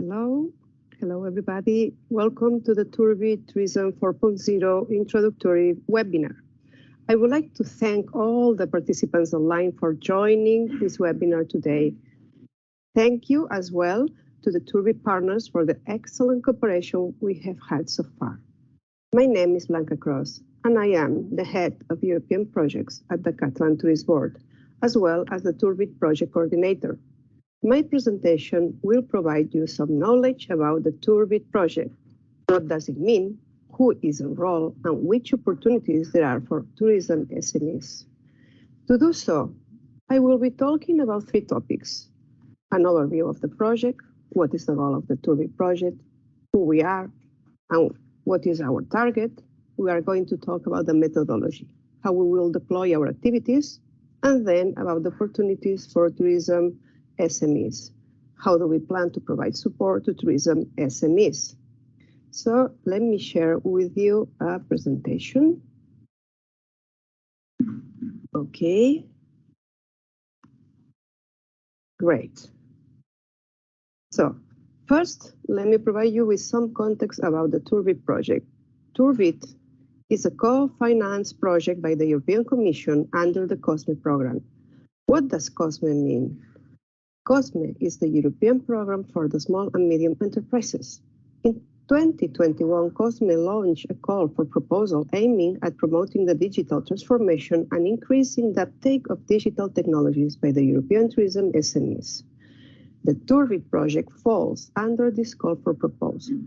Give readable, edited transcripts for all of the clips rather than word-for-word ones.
Hello. Hello, everybody. Welcome to the TourBIZZ Tourism 4.0 Introductory webinar. I would like to thank all the participants online for joining this webinar today. Thank you as well to the TourBIZZ partners for the excellent cooperation we have had so far. My name is Blanca Cros, and I am the head of European projects at the Catalan Tourist Board, as well as the TourBIZZ project coordinator. My presentation will provide you some knowledge about the TourBIZZ project. What does it mean? Who is enrolled? And which opportunities there are for tourism SMEs? To do so, I will be talking about three topics: an overview of the project, what is the goal of the TourBIZZ project, who we are, and what is our target. We are going to talk about the methodology, how we will deploy our activities, and then about the opportunities for tourism SMEs. How do we plan to provide support to tourism SMEs? So let me share with you a presentation. Okay. Great. So first, let me provide you with some context about the TourBIZZ project. TourBIZZ is a co-financed project by the European Commission under the COSME program. What does COSME mean? COSME is the European program for the small and medium enterprises. In 2021, COSME launched a call for proposal aiming at promoting the digital transformation and increasing the uptake of digital technologies by the European tourism SMEs. The TourBIZZ project falls under this call for proposal.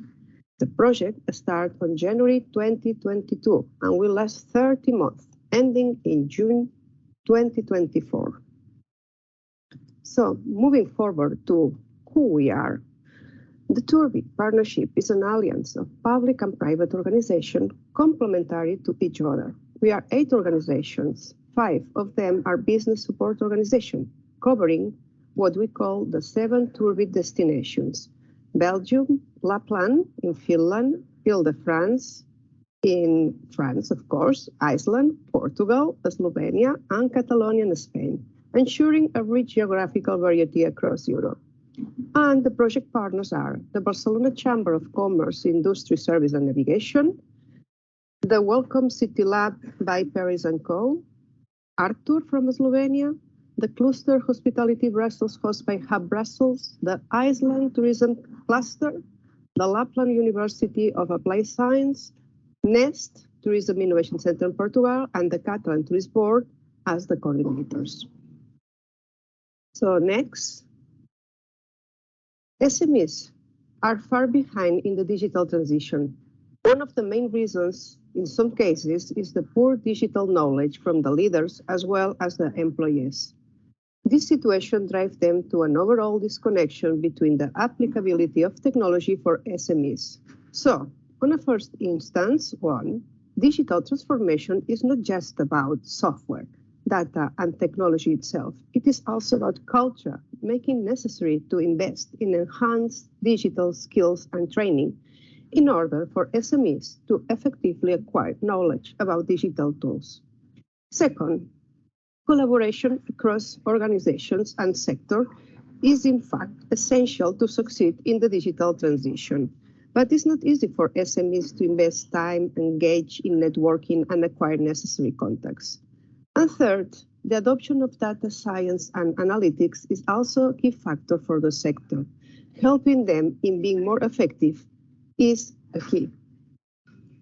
The project started on January 2022 and will last 30 months, ending in June 2024. So moving forward to who we are. The TourBIZZ partnership is an alliance of public and private organizations complementary to each other. We are 8 organizations. 5 of them are business support organizations, covering what we call the 7 TourBIZZ destinations: Belgium, Lapland in Finland, Ile-de-France in France, of course, Iceland, Portugal, Slovenia, and Catalonia in Spain, ensuring a rich geographical variety across Europe. And the project partners are the Barcelona Chamber of Commerce, Industry, Service and Navigation, the Welcome City Lab by Paris&Co, Artur from Slovenia, the Cluster Hospitality Brussels hosted by Hub Brussels, the Iceland Tourism Cluster, the Lapland University of Applied Science, NEST Tourism Innovation Center in Portugal, and the Catalan Tourist Board as the coordinators. So next, SMEs are far behind in the digital transition. One of the main reasons in some cases is the poor digital knowledge from the leaders as well as the employees. This situation drives them to an overall disconnection between the applicability of technology for SMEs. So, on a first instance, digital transformation is not just about software, data, and technology itself. It is also about culture, making necessary to invest in enhanced digital skills and training in order for SMEs to effectively acquire knowledge about digital tools. Second, collaboration across organizations and sectors is in fact essential to succeed in the digital transition. But it's not easy for SMEs to invest time, engage in networking, and acquire necessary contacts. And third, the adoption of data science and analytics is also a key factor for the sector. Helping them in being more effective is a key.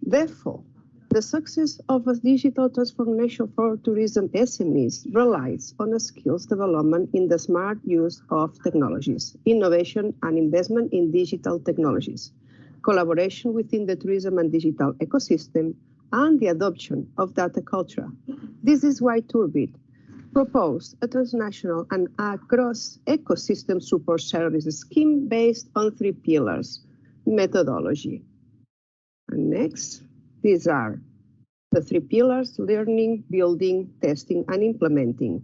Therefore, the success of a digital transformation for tourism SMEs relies on a skills development in the smart use of technologies, innovation and investment in digital technologies, collaboration within the tourism and digital ecosystem, and the adoption of data culture. This is why TourBIZZ proposed a transnational and a cross-ecosystem support services scheme based on 3 pillars: methodology. And next, these are the 3 pillars: learning, building, testing, and implementing.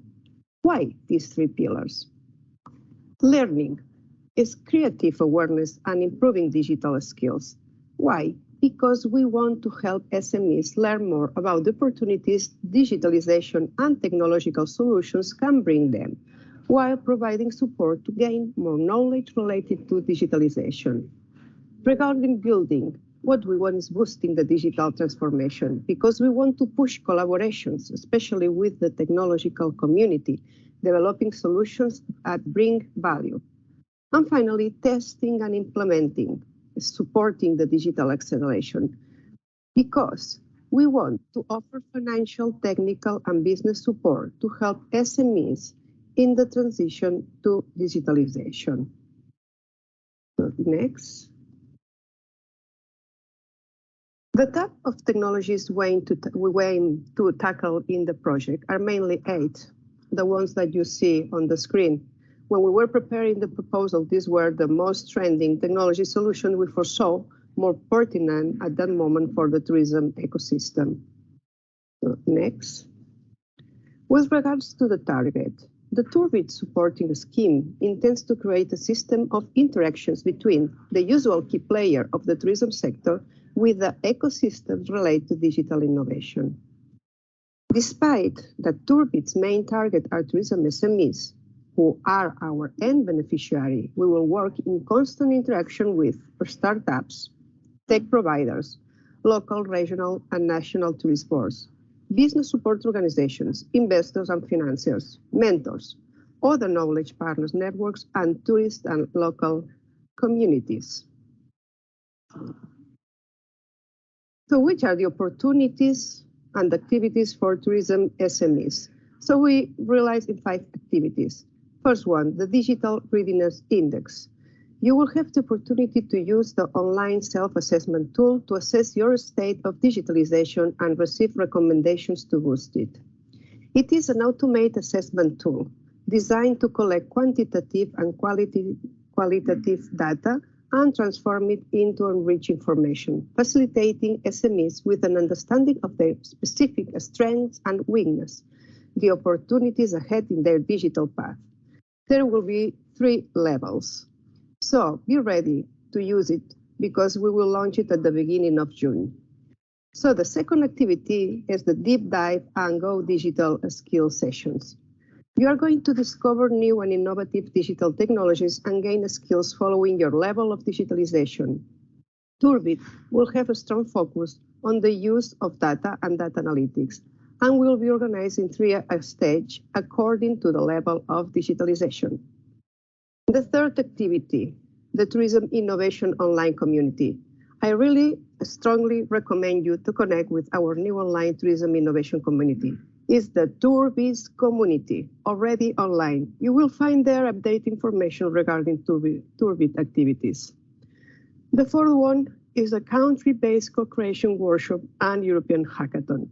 Why these 3 pillars? Learning is creative awareness and improving digital skills. Why? Because we want to help SMEs learn more about the opportunities digitalization and technological solutions can bring them. while providing support to gain more knowledge related to digitalization. Regarding building, what we want is boosting the digital transformation because we want to push collaborations, especially with the technological community, developing solutions that bring value. And finally, testing and implementing, supporting the digital acceleration because we want to offer financial, technical, and business support to help SMEs in the transition to digitalization. So next. The type of technologies we aim to tackle in the project are mainly 8, the ones that you see on the screen. When we were preparing the proposal, these were the most trending technology solutions we foresaw more pertinent at that moment for the tourism ecosystem. So next. With regards to the target, the TourBIZZ supporting scheme intends to create a system of interactions between the usual key player of the tourism sector with the ecosystems related to digital innovation. Despite that TourBIZZ's main target are tourism SMEs, who are our end beneficiary, we will work in constant interaction with startups, tech providers, local, regional, and national tourist boards, business support organizations, investors and financiers, mentors, other knowledge partners networks, and tourist and local communities. So which are the opportunities and activities for tourism SMEs? So we realized in 5 activities. First one, the Digital Readiness Index. You will have the opportunity to use the online self-assessment tool to assess your state of digitalization and receive recommendations to boost it. It is an automated assessment tool designed to collect quantitative and qualitative data and transform it into enriched information, facilitating SMEs with an understanding of their specific strengths and weaknesses, the opportunities ahead in their digital path. There will be 3 levels. So be ready to use it because we will launch it at the beginning of June. So the second activity is the Deep Dive and Go Digital Skill Sessions. You are going to discover new and innovative digital technologies and gain skills following your level of digitalization. TourBIZZ will have a strong focus on the use of data and data analytics and will be organized in 3 stages according to the level of digitalization. The third activity, the Tourism Innovation Online Community. I really strongly recommend you to connect with our new online tourism innovation community. It's the TourBIZZ community, already online. You will find there update information regarding TourBIZZ activities. The fourth one is a country-based co-creation workshop and European hackathon.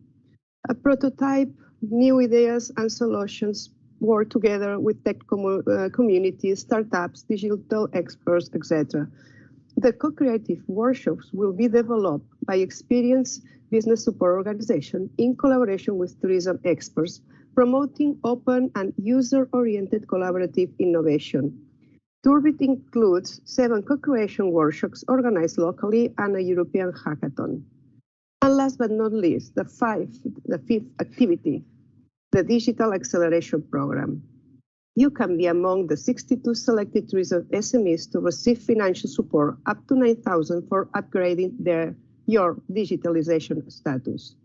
A prototype, new ideas and solutions work together with tech communities, startups, digital experts, etc. The co-creative workshops will be developed by experienced business support organization in collaboration with tourism experts, promoting open and user-oriented collaborative innovation. TourBIZZ includes 7 co-creation workshops organized locally and a European hackathon. And last but not least, the fifth activity, the Digital Acceleration Program. You can be among the 62 selected tourism SMEs to receive financial support up to 9,000 for upgrading your digitalization status.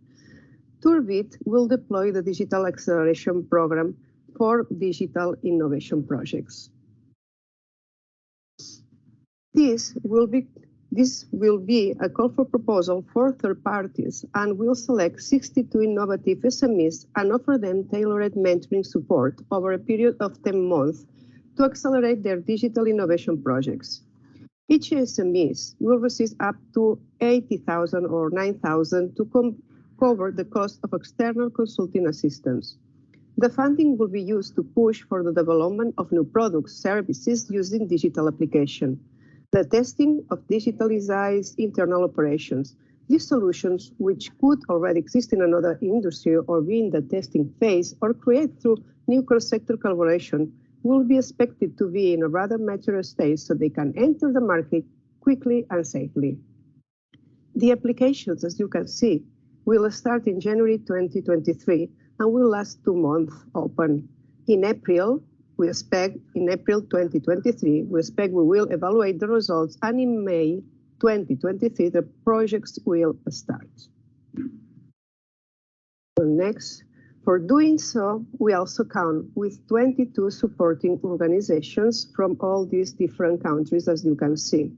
TourBIZZ will deploy the Digital Acceleration Program for digital innovation projects. This will be a call for proposal for third parties and will select 62 innovative SMEs and offer them tailored mentoring support over a period of 10 months to accelerate their digital innovation projects. Each SMEs will receive up to 80,000 or 9,000 to cover the cost of external consulting assistance. The funding will be used to push for the development of new products, services using digital application, the testing of digitalized internal operations. These solutions, which could already exist in another industry or be in the testing phase or create through new cross-sector collaboration, will be expected to be in a rather mature stage so they can enter the market quickly and safely. The applications, as you can see, will start in January 2023 and will last 2 months open. In April, We expect in April 2023, we will evaluate the results, and in May 2023, the projects will start. Next, for doing so, we also count with 22 supporting organizations from all these different countries, as you can see.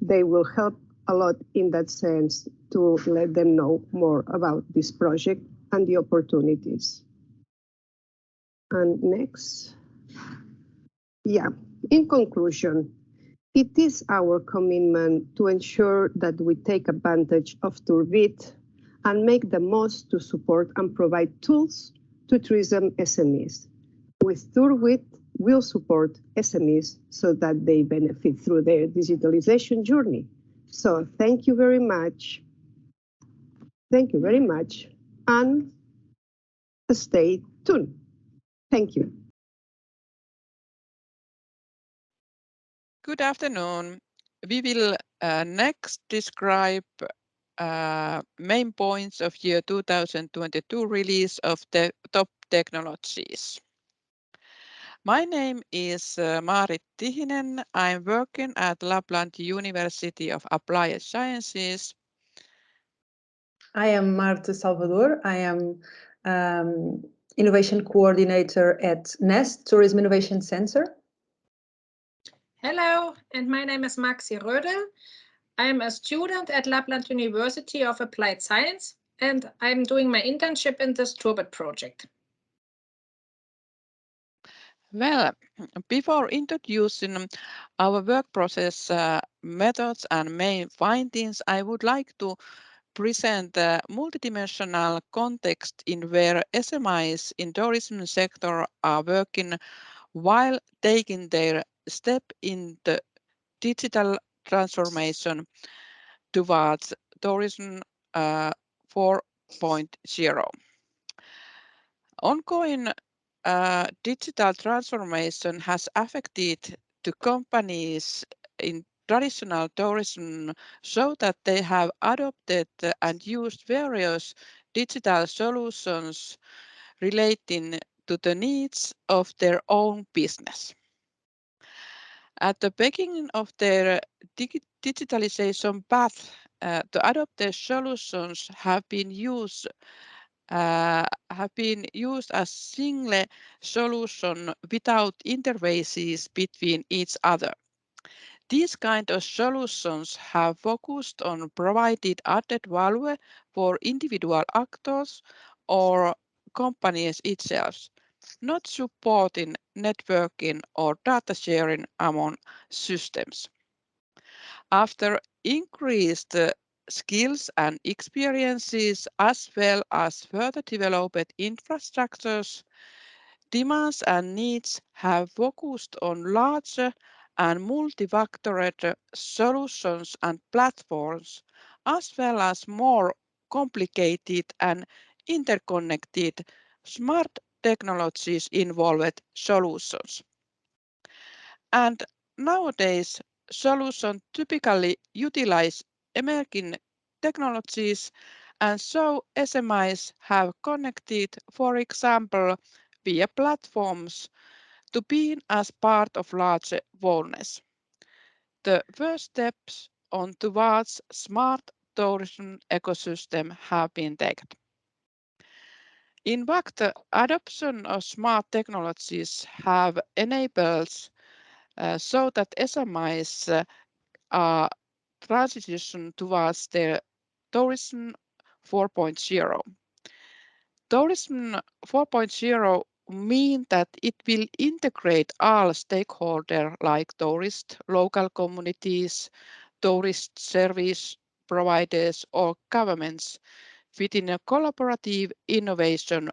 They will help a lot in that sense to let them know more about this project and the opportunities. And next. Yeah, in conclusion, it is our commitment to ensure that we take advantage of TourBIZZ and make the most to support and provide tools to tourism SMEs. With TourBIZZ, we'll support SMEs so that they benefit through their digitalization journey. So thank you very much. Thank you very much, and stay tuned. Thank you. Good afternoon. We will next describe main points of year 2022 release of the top technologies. My name is Maarit Tihinen. I'm working at Lapland University of Applied Sciences. I am Marta Salvador. I am Innovation Coordinator at NEST, Tourism Innovation Center. Hello, and my name is Maxi Rödel. I am a student at Lapland University of Applied Science, and I'm doing my internship in this TourBIZZ project. Well, before introducing our work process methods and main findings, I would like to present the multidimensional context in where SMEs in tourism sector are working while taking their step in the digital transformation towards tourism 4.0. Ongoing digital transformation has affected the companies in traditional tourism so that they have adopted and used various digital solutions relating to the needs of their own business. At the beginning of their digitalization path, the adopted solutions have been used as single solution without interfaces between each other. These kind of solutions have focused on provided added value for individual actors or companies itself, not supporting networking or data sharing among systems. After increased skills and experiences, as well as further developed infrastructures, demands and needs have focused on larger and multifactorial solutions and platforms, as well as more complicated and interconnected smart technologies involved solutions. And nowadays, solutions typically utilize emerging technologies, and so SMEs have connected, for example, via platforms to being as part of larger wellness. The first steps on towards smart tourism ecosystem have been taken. In fact, the adoption of smart technologies have enabled so that SMEs are transition towards the tourism 4.0. Tourism 4.0 mean that it will integrate all stakeholders like tourists, local communities, tourist service providers or governments within a collaborative innovation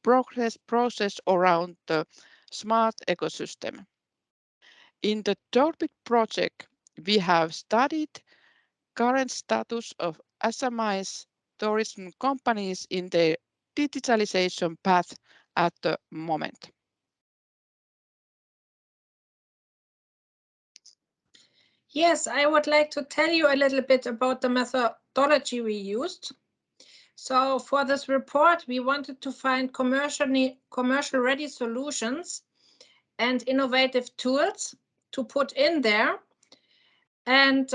process around the smart ecosystem. In the TourBIZZ project, we have studied current status of SMEs tourism companies in their digitalization path at the moment. Yes, I would like to tell you a little bit about the methodology we used. So for this report, we wanted to find commercial ready solutions and innovative tools to put in there. And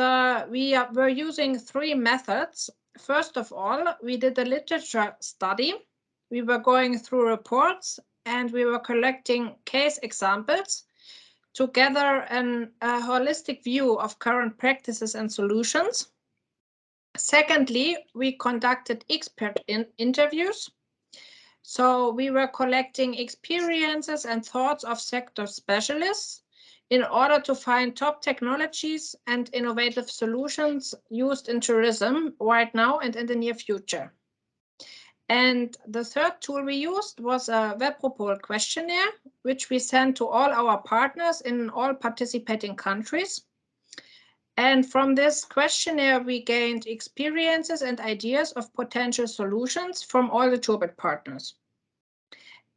we were using 3 methods. First of all, we did a literature study. We were going through reports and we were collecting case examples to gather a holistic view of current practices and solutions. Secondly, we conducted expert interviews. So we were collecting experiences and thoughts of sector specialists in order to find top technologies and innovative solutions used in tourism right now and in the near future. And the third tool we used was a Webropol questionnaire, which we sent to all our partners in all participating countries. And from this questionnaire, we gained experiences and ideas of potential solutions from all the TourBIZZ partners.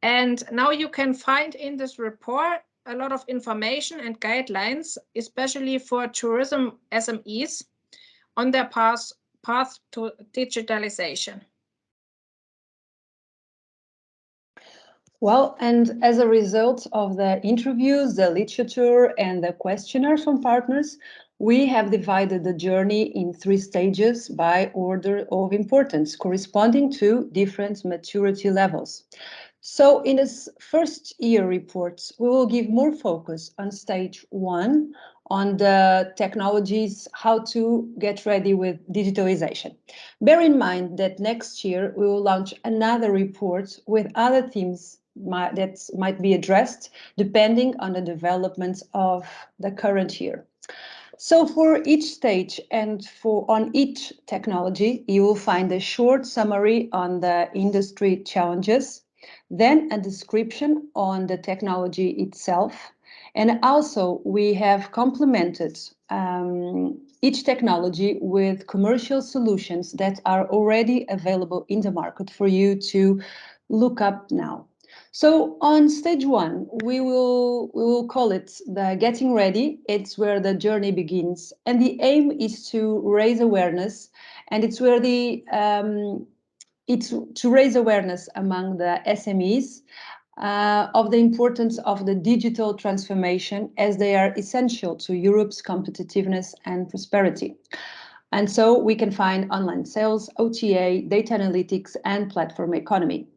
And now you can find in this report a lot of information and guidelines, especially for tourism SMEs on their path to digitalization. Well, and as a result of the interviews, the literature, and the questionnaires from partners, we have divided the journey in 3 stages by order of importance, corresponding to different maturity levels. So in this first year reports, we will give more focus on stage 1, on the technologies, how to get ready with digitalization. Bear in mind that next year we will launch another report with other themes that might be addressed depending on the developments of the current year. So for each stage and on each technology, you will find a short summary on the industry challenges, then a description on the technology itself. And also we have complemented each technology with commercial solutions that are already available in the market for you to look up now. So on stage 1, we will call it the getting ready. It's where the journey begins, and the aim is to raise awareness, and it's where it's to raise awareness among the SMEs of the importance of the digital transformation, as they are essential to Europe's competitiveness and prosperity. And so we can find online sales, OTA, data analytics, and platform economy.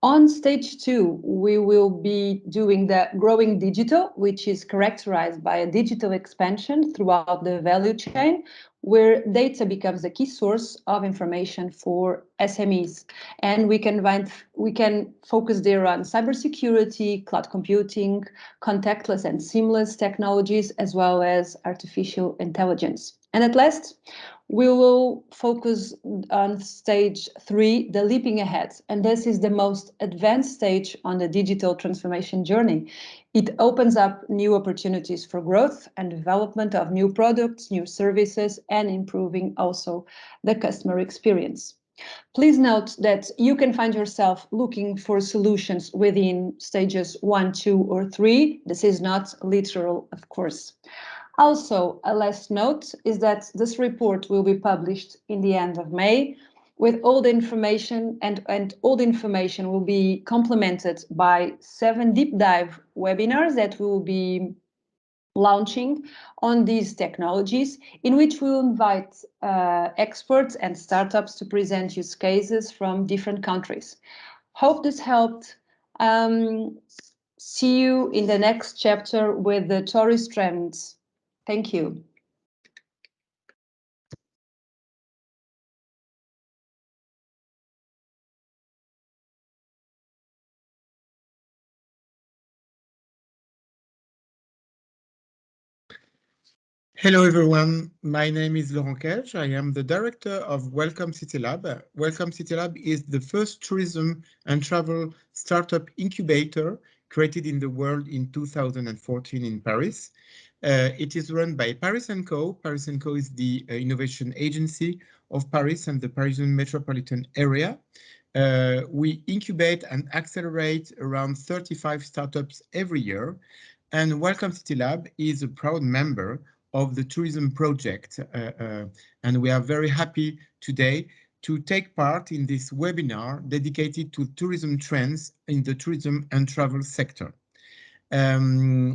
On stage 2, we will be doing the growing digital, which is characterized by a digital expansion throughout the value chain, where data becomes the key source of information for SMEs. And we can focus there on cybersecurity, cloud computing, contactless and seamless technologies, as well as artificial intelligence. And at last, we will focus on stage 3, the leaping ahead. And this is the most advanced stage on the digital transformation journey. It opens up new opportunities for growth and development of new products, new services, and improving also the customer experience. Please note that you can find yourself looking for solutions within stages 1, 2, or 3. This is not literal, of course. Also, a last note is that this report will be published in the end of May with all the information, and all the information will be complemented by 7 deep dive webinars that we will be launching on these technologies, in which we will invite experts and startups to present use cases from different countries. Hope this helped. See you in the next chapter with the tourist trends. Thank you. Hello everyone, my name is Laurent Queige. I am the director of Welcome City Lab. Welcome City Lab is the first tourism and travel startup incubator created in the world in 2014 in Paris. It is run by Paris&Co. Paris&Co is the innovation agency of Paris and the Parisian metropolitan area. We incubate and accelerate around 35 startups every year. And Welcome City Lab is a proud member of the tourism project. And we are very happy today to take part in this webinar dedicated to tourism trends in the tourism and travel sector. Our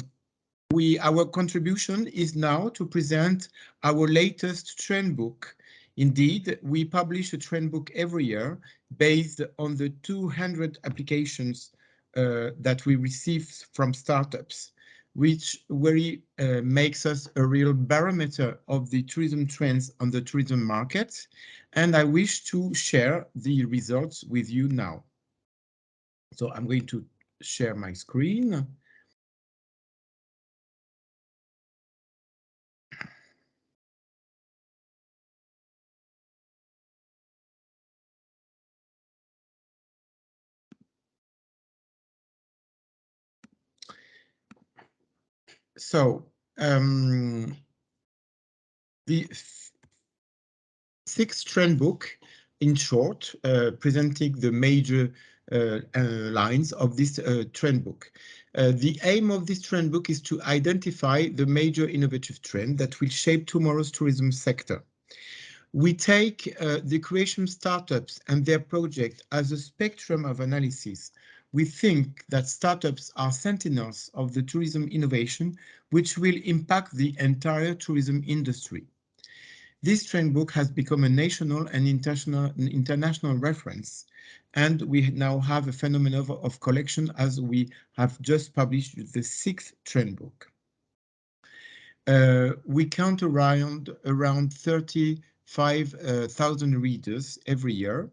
contribution is now to present our latest trend book. Indeed, we publish a trend book every year based on the 200 applications that we receive from startups, which really makes us a real barometer of the tourism trends on the tourism market. And I wish to share the results with you now. So I'm going to share my screen. So the sixth trend book, in short, presenting the major lines of this trend book. The aim of this trend book is to identify the major innovative trend that will shape tomorrow's tourism sector. We take the creation startups and their project as a spectrum of analysis. We think that startups are sentinels of the tourism innovation, which will impact the entire tourism industry. This trend book has become a national and international reference, and we now have a phenomenon of collection as we have just published the sixth trend book. We count around 35,000 readers every year,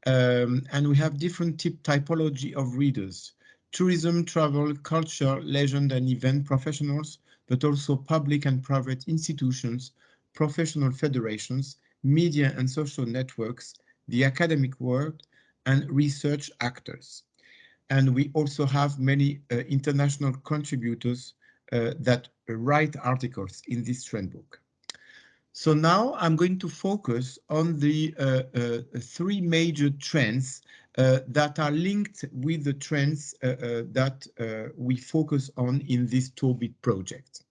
and we have different typology of readers: tourism, travel, culture, leisure and event professionals, but also public and private institutions, professional federations, media and social networks, the academic world, and research actors. And we also have many international contributors that write articles in this trend book. So now I'm going to focus on the three major trends that are linked with the trends that we focus on in this TourBIZZ project.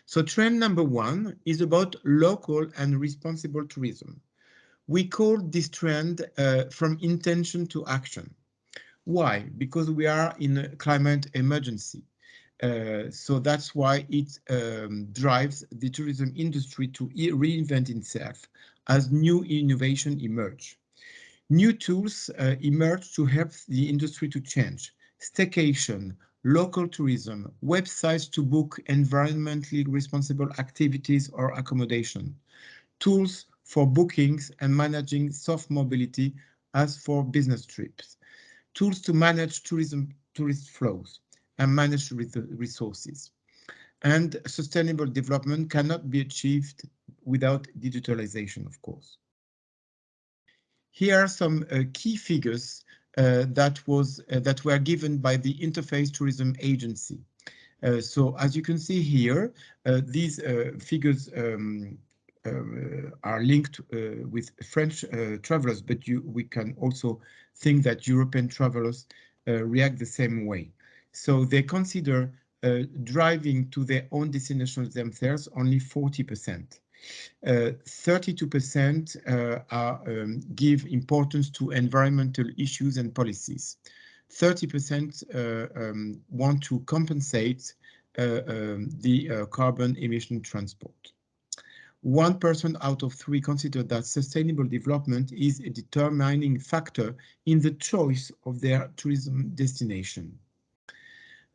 So trend number one is about local and responsible tourism. We call this trend from intention to action. Why? Because we are in a climate emergency. So that's why it drives the tourism industry to reinvent itself as new innovation emerge. New tools emerge to help the industry to change. Staycation, local tourism, websites to book environmentally responsible activities or accommodation, tools for bookings and managing soft mobility as for business trips, tools to manage tourist flows and manage resources. And sustainable development cannot be achieved without digitalization, of course. Here are some key figures that were given by the Interface Tourism Agency. So as you can see here, these figures are linked with French travelers, but we can also think that European travelers react the same way. So they consider driving to their own destinations themselves only 40%. 32% give importance to environmental issues and policies. 30% want to compensate the carbon emission transport. 1 person out of 3 consider that sustainable development is a determining factor in the choice of their tourism destination.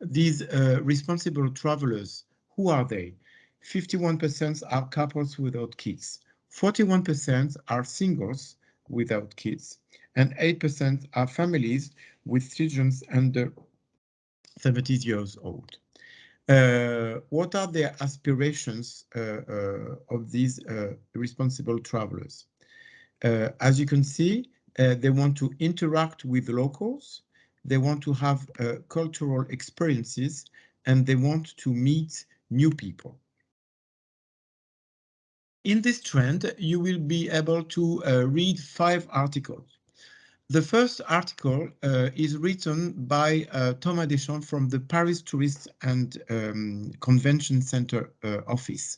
These responsible travelers, who are they? 51% are couples without kids, 41% are singles without kids, and 8% are families with children under 70 years old. What are their aspirations of these responsible travelers? As you can see, they want to interact with locals, they want to have cultural experiences, and they want to meet new people. In this trend, you will be able to read 5 articles. The first article is written by Thomas Deschamps from the Paris Tourist and Convention Center office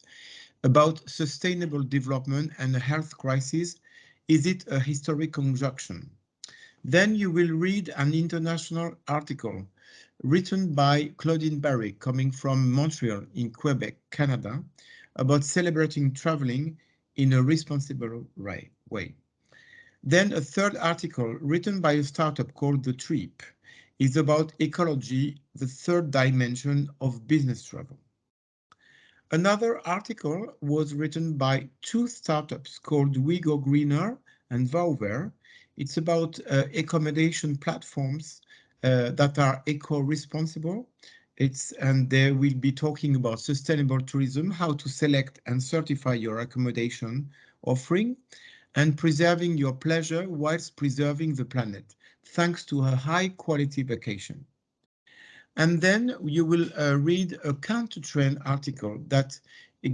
about sustainable development and a health crisis. Is it a historic conjunction? Then you will read an international article written by Claudine Barry, coming from Montreal in Quebec, Canada, about celebrating traveling in a responsible way. Then a third article written by a startup called The Trip is about ecology, the third dimension of business travel. Another article was written by two startups called We Go Greener and Vauver. It's about accommodation platforms that are eco-responsible. And they will be talking about sustainable tourism, how to select and certify your accommodation offering, and preserving your pleasure whilst preserving the planet, thanks to a high-quality vacation. And then you will read a counter-trend article that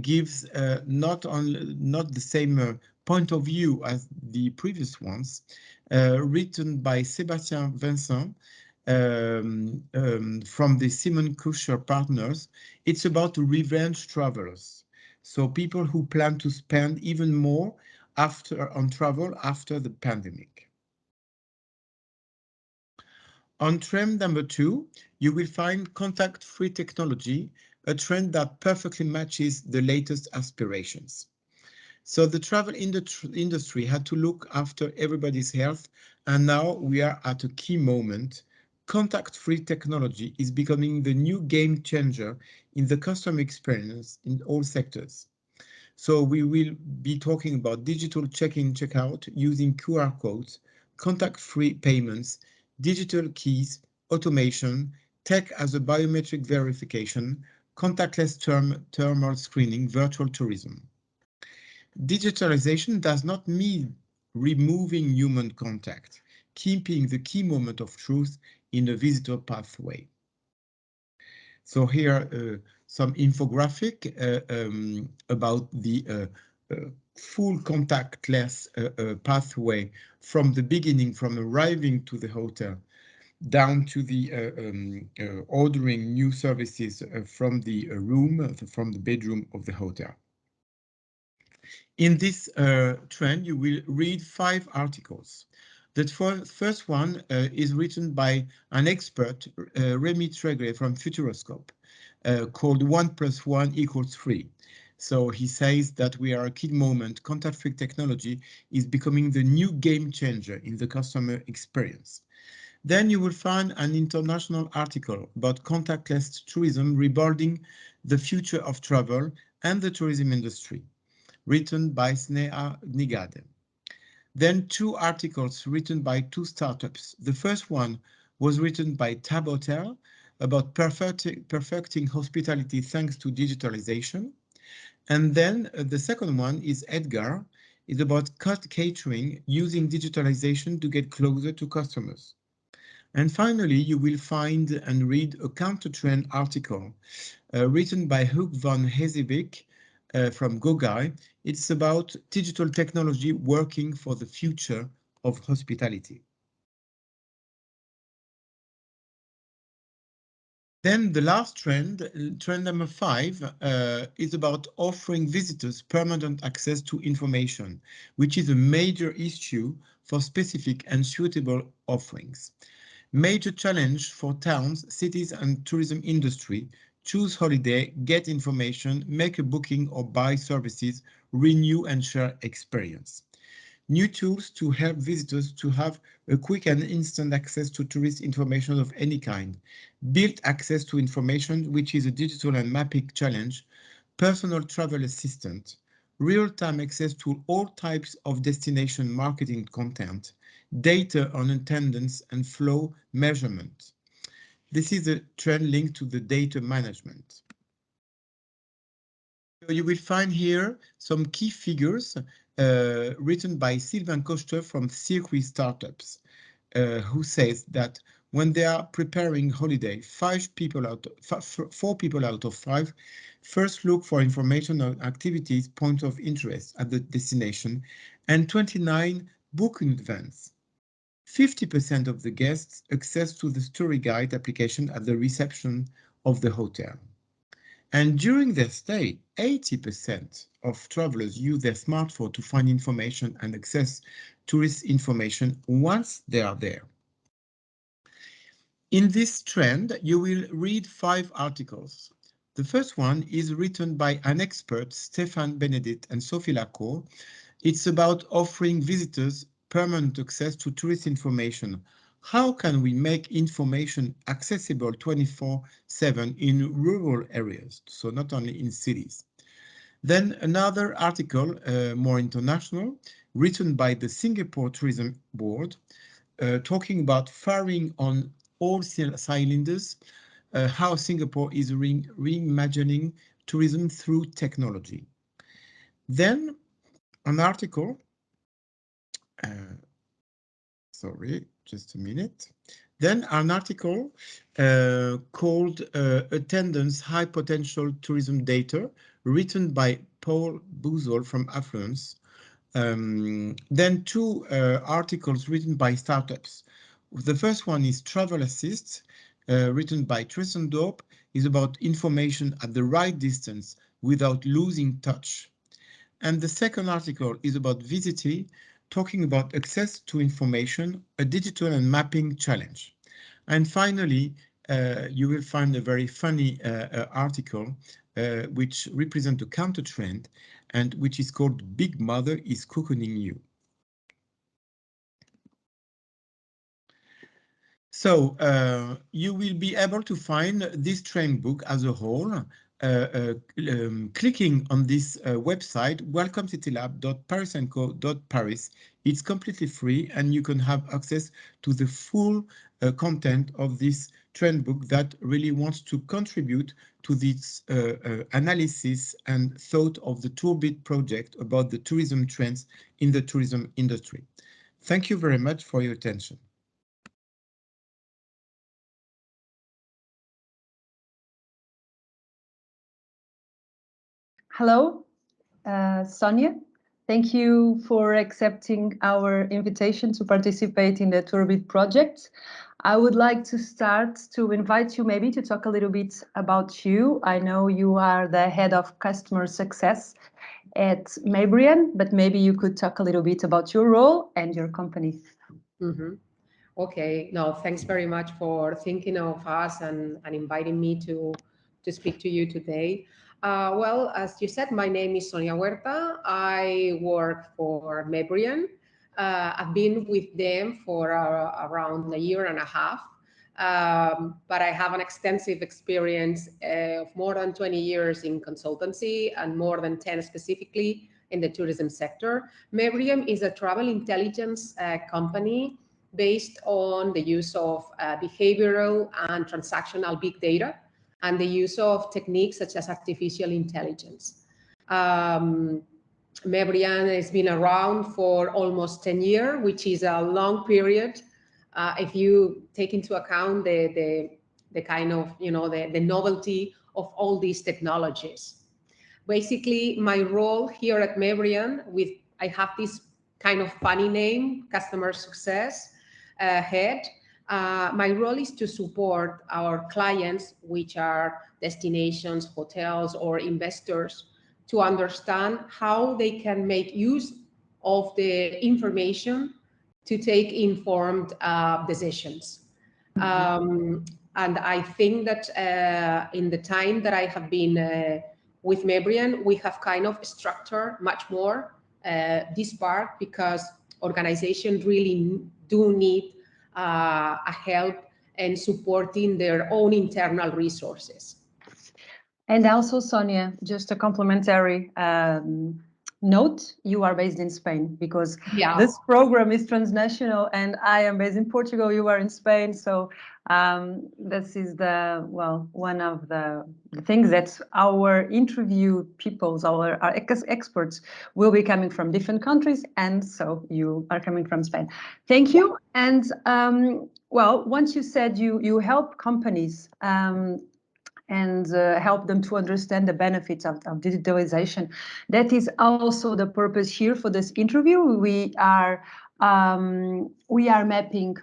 gives not the same point of view as the previous ones, written by Sébastien Vincent from the Simon Kucher Partners. It's about revenge travelers. So people who plan to spend even more on travel after the pandemic. On trend number 2, you will find contact-free technology, a trend that perfectly matches the latest aspirations. So the travel industry had to look after everybody's health, and now we are at a key moment. Contact-free technology is becoming the new game changer in the customer experience in all sectors. So we will be talking about digital check-in, check-out using QR codes, contact-free payments, digital keys, automation, tech as a biometric verification, contactless thermal screening, virtual tourism. Digitalization does not mean removing human contact, keeping the key moment of truth in a visitor pathway. So here some infographic about the full contactless pathway from the beginning, from arriving to the hotel, down to the ordering new services from the room, from the bedroom of the hotel. In this trend, you will read 5 articles. The first one is written by an expert, Rémi Tregre from Futuroscope, called 1 + 1 = 3. So he says that we are a key moment. Contact-free technology is becoming the new game changer in the customer experience. Then you will find an international article about contactless tourism rebuilding the future of travel and the tourism industry, written by Sneha Nigade. Then 2 articles written by 2 startups. The first one was written by Tab Hotel about perfecting hospitality thanks to digitalization. And then the second one is Edgar, is about catering using digitalization to get closer to customers. And finally, you will find and read a counter-trend article written by Huub van Hesevik from Gogai. It's about digital technology working for the future of hospitality. Then the last trend, trend number 5, is about offering visitors permanent access to information, which is a major issue for specific and suitable offerings. Major challenge for towns, cities and tourism industry: choose holiday, get information, make a booking or buy services, renew and share experience. New tools to help visitors to have a quick and instant access to tourist information of any kind. Build access to information, which is a digital and mapping challenge. Personal travel assistant. Real-time access to all types of destination marketing content. Data on attendance and flow measurement. This is a trend linked to the data management. So you will find here some key figures written by Sylvain Koster from Circuit Startups, who says that when they are preparing holiday, 4 people out of 5 first look for information on activities, point of interest at the destination, and 29 book in advance. 50% of the guests access to the story guide application at the reception of the hotel. And during their stay, 80% of travelers use their smartphone to find information and access tourist information once they are there. In this trend, you will read 5 articles. The first one is written by an expert, Stéphane Benedict and Sophie Lacour. It's about offering visitors permanent access to tourist information. How can we make information accessible 24/7 in rural areas, so not only in cities? Then another article, more international, written by the Singapore Tourism Board, talking about firing on all cylinders, how Singapore is reimagining tourism through technology. Then an article, sorry, just a minute. Then an article called Attendance High Potential Tourism Data, written by Paul Bouzol from Affluence. Then 2 articles written by startups. The first one is Travel Assist, written by Tristan Dorp, is about information at the right distance without losing touch. And the second article is about Visity, talking about access to information, a digital and mapping challenge. And finally, you will find a very funny article which represents a counter trend and which is called Big Mother is Cocooning You. So you will be able to find this trend book as a whole clicking on this website, welcomecitylab.paris&co.paris. It's completely free and you can have access to the full content of this trend book that really wants to contribute to this analysis and thought of the TourBIZZ project about the tourism trends in the tourism industry. Thank you very much for your attention. Hello, Sonia. Thank you for accepting our invitation to participate in the TourBIZZ project. I would like to start to invite you maybe to talk a little bit about you. I know you are the head of customer success at Mabrian, but maybe you could talk a little bit about your role and your company. Mm-hmm. Okay, no, thanks very much for thinking of us and inviting me to speak to you today. Well, as you said, my name is Sonia Huerta. I work for Mabrian. I've been with them for around a year and a half, but I have an extensive experience of more than 20 years in consultancy and more than 10 specifically in the tourism sector. Mabrian is a travel intelligence company based on the use of behavioral and transactional big data and the use of techniques such as artificial intelligence. Mabrian has been around for almost 10 years, which is a long period if you take into account the kind of, the novelty of all these technologies. Basically, my role here at Mabrian, I have this kind of funny name, customer success head. My role is to support our clients, which are destinations, hotels, or investors, to understand how they can make use of the information to take informed decisions. And I think that in the time that I have been with Mabrian, we have kind of structured much more this part because organizations really do need a help and supporting their own internal resources. And also, Sonia, just a complimentary note, you are based in Spain because this program is transnational and I am based in Portugal, you are in Spain. So this is one of the things that our interview peoples, our experts will be coming from different countries. And so you are coming from Spain. Thank you. And once you said you help companies and help them to understand the benefits of digitalization. That is also the purpose here for this interview. We are mapping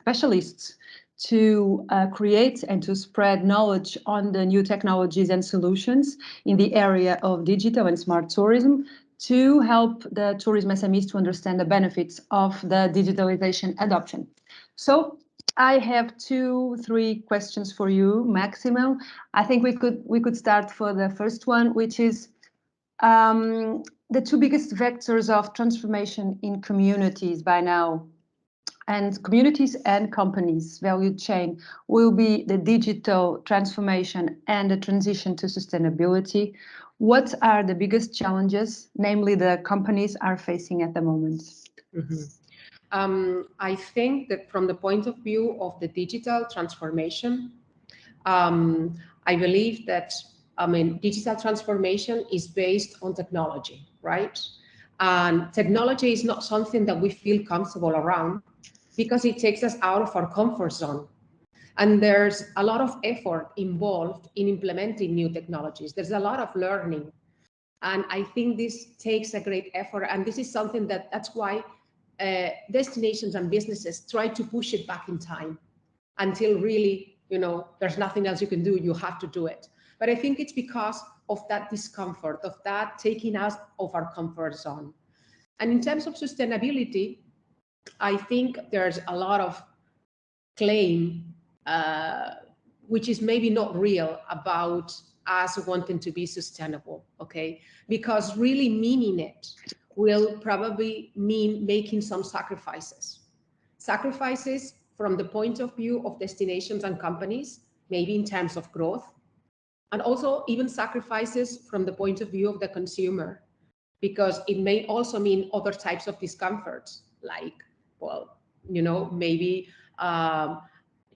specialists to create and to spread knowledge on the new technologies and solutions in the area of digital and smart tourism, to help the tourism SMEs to understand the benefits of the digitalization adoption. So I have 2-3 questions for you, Maximo. I think we could start for the first one, which is the 2 biggest vectors of transformation in communities by now, and communities and companies value chain, will be the digital transformation and the transition to sustainability. What are the biggest challenges, namely the companies are facing at the moment? I think that from the point of view of the digital transformation, I believe that, digital transformation is based on technology, right? And technology is not something that we feel comfortable around because it takes us out of our comfort zone. And there's a lot of effort involved in implementing new technologies. There's a lot of learning. And I think this takes a great effort. And this is something that's why destinations and businesses try to push it back in time until really, there's nothing else you can do. You have to do it. But I think it's because of that discomfort, of that taking us of our comfort zone. And in terms of sustainability, I think there's a lot of claim, which is maybe not real, about us wanting to be sustainable, okay? Because really meaning it will probably mean making some sacrifices. Sacrifices from the point of view of destinations and companies, maybe in terms of growth, and also even sacrifices from the point of view of the consumer, because it may also mean other types of discomforts, like, maybe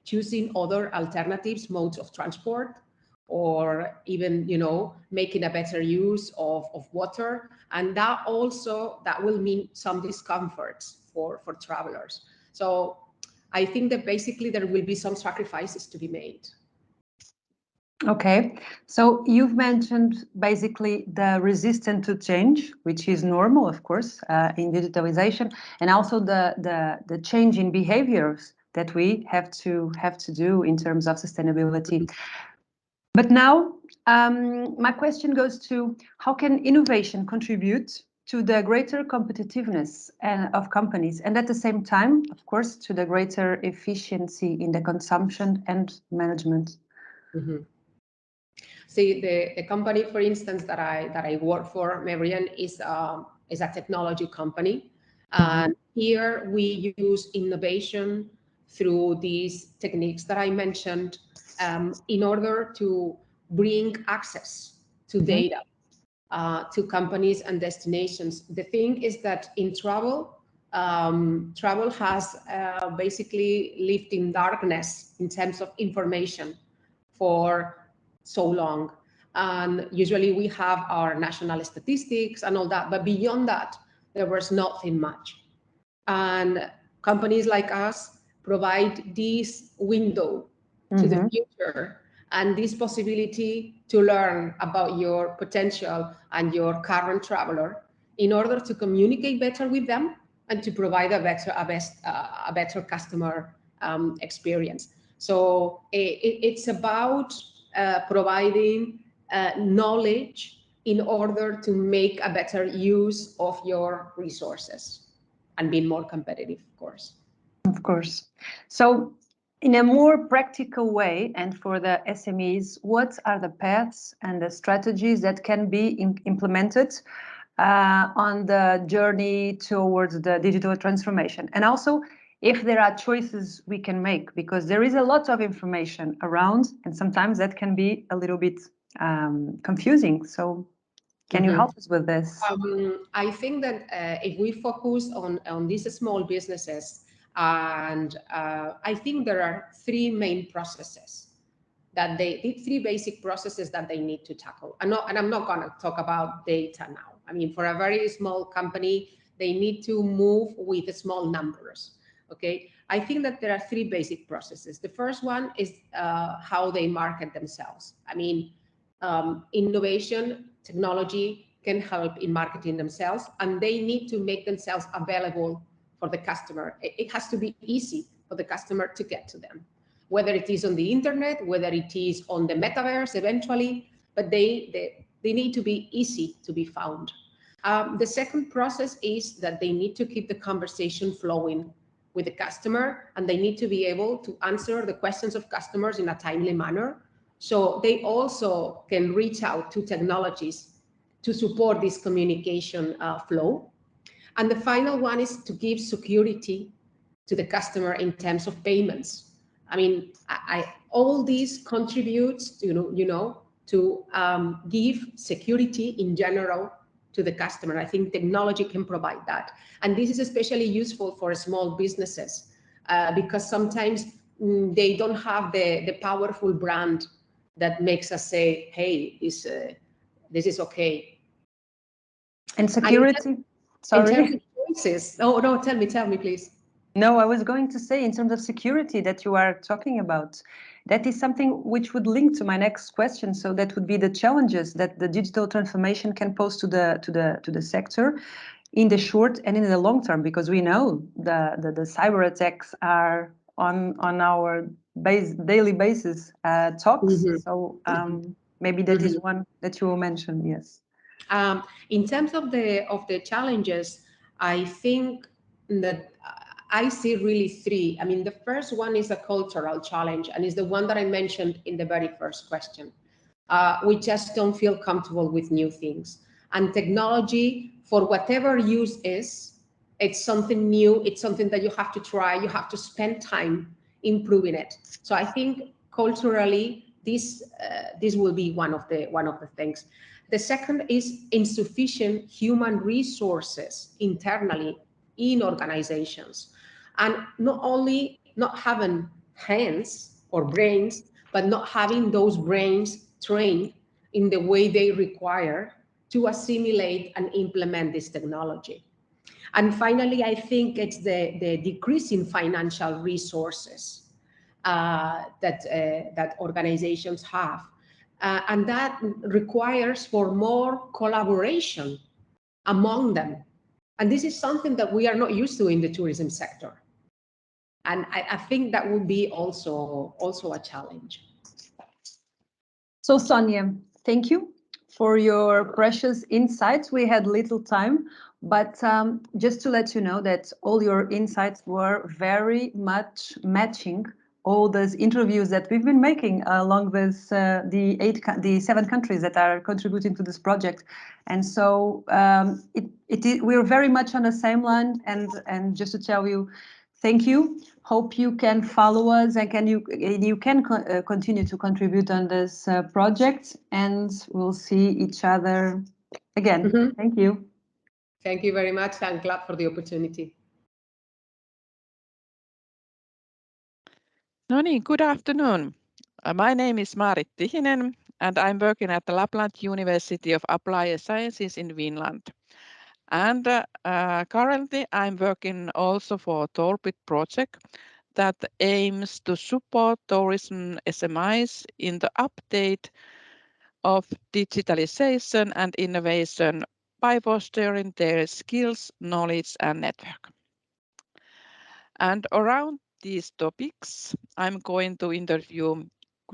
choosing other alternatives, modes of transport, or even, making a better use of water. And that will mean some discomforts for travelers. So I think that basically there will be some sacrifices to be made. Okay, so you've mentioned basically the resistance to change, which is normal, of course, in digitalization, and also the change in behaviors that we have to do in terms of sustainability. But now, my question goes to how can innovation contribute to the greater competitiveness of companies, and at the same time, of course, to the greater efficiency in the consumption and management? Mm-hmm. See, the company, for instance, that I work for, Mabrian, is a technology company. And here we use innovation through these techniques that I mentioned in order to bring access to data to companies and destinations. The thing is that in travel, travel has basically lived in darkness in terms of information for so long. And usually we have our national statistics and all that, but beyond that, there was nothing much. And companies like us provide this window to the future and this possibility to learn about your potential and your current traveler in order to communicate better with them and to provide a better customer experience. So it's about providing knowledge in order to make a better use of your resources and being more competitive, of course. Of course. So in a more practical way, and for the SMEs, what are the paths and the strategies that can be implemented on the journey towards the digital transformation? And also, if there are choices we can make, because there is a lot of information around, and sometimes that can be a little bit confusing. So can you help us with this? I think that if we focus on these small businesses, and I think there are three main processes that three basic processes that they need to tackle. And I'm not going to talk about data now. I mean, for a very small company, they need to move with small numbers. Okay, I think that there are three basic processes. The first one is how they market themselves. I mean, innovation, technology can help in marketing themselves, and they need to make themselves available for the customer. It has to be easy for the customer to get to them. whether it is on the internet, whether it is on the metaverse eventually, but they need to be easy to be found. The second process is that they need to keep the conversation flowing with the customer, and they need to be able to answer the questions of customers in a timely manner. So they also can reach out to technologies to support this communication flow. And the final one is to give security to the customer in terms of payments. I mean, all these contributes, to give security in general to the customer. I think technology can provide that. And this is especially useful for small businesses because sometimes they don't have the powerful brand that makes us say, hey, this is okay. And security, sorry. In terms of choices, no, tell me, please. No, I was going to say in terms of security that you are talking about, that is something which would link to my next question. So that would be the challenges that the digital transformation can pose to the sector in the short and in the long term, because we know the cyber attacks are on our daily basis talks. Mm-hmm. So maybe that is one that you will mention. Yes. In terms of the challenges, I think that I see really three. I mean, the first one is a cultural challenge, and is the one that I mentioned in the very first question. We just don't feel comfortable with new things. And technology, for whatever use is, it's something new. It's something that you have to try. You have to spend time improving it. So I think culturally, this will be one of the things. The second is insufficient human resources internally in organizations. And not only not having hands or brains, but not having those brains trained in the way they require to assimilate and implement this technology. And finally, I think it's the decrease in financial resources that organizations have. And that requires for more collaboration among them. And this is something that we are not used to in the tourism sector. And I think that would be also a challenge. So Sonia, thank you for your precious insights. We had little time, but just to let you know that all your insights were very much matching all those interviews that we've been making along with the 7 countries that are contributing to this project. And so we're very much on the same line. And just to tell you, thank you. Hope you can follow us and you can continue to contribute on this project, and we'll see each other again. Mm-hmm. Thank you. Thank you very much. I'm glad for the opportunity. Noni, good afternoon. My name is Maarit Tihinen, and I'm working at the Lapland University of Applied Sciences in Finland. And currently I'm working also for a TourBIZZ project that aims to support tourism SMEs in the update of digitalization and innovation by fostering their skills, knowledge and network. And around these topics, I'm going to interview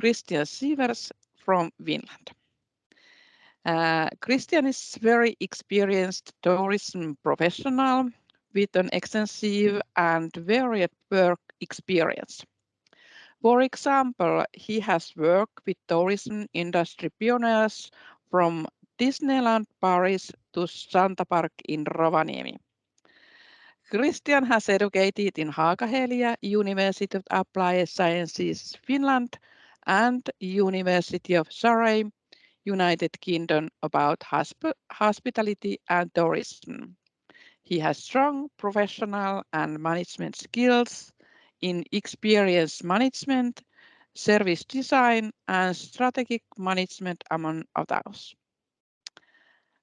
Kristian Sievers from Finland. Kristian is very experienced tourism professional with an extensive and varied work experience. For example, he has worked with tourism industry pioneers from Disneyland Paris to Santa Park in Rovaniemi. Kristian has educated in Haaga-Helia, University of Applied Sciences, Finland, and University of Surrey, United Kingdom, about hospitality and tourism. He has strong professional and management skills in experience management, service design, and strategic management, among others.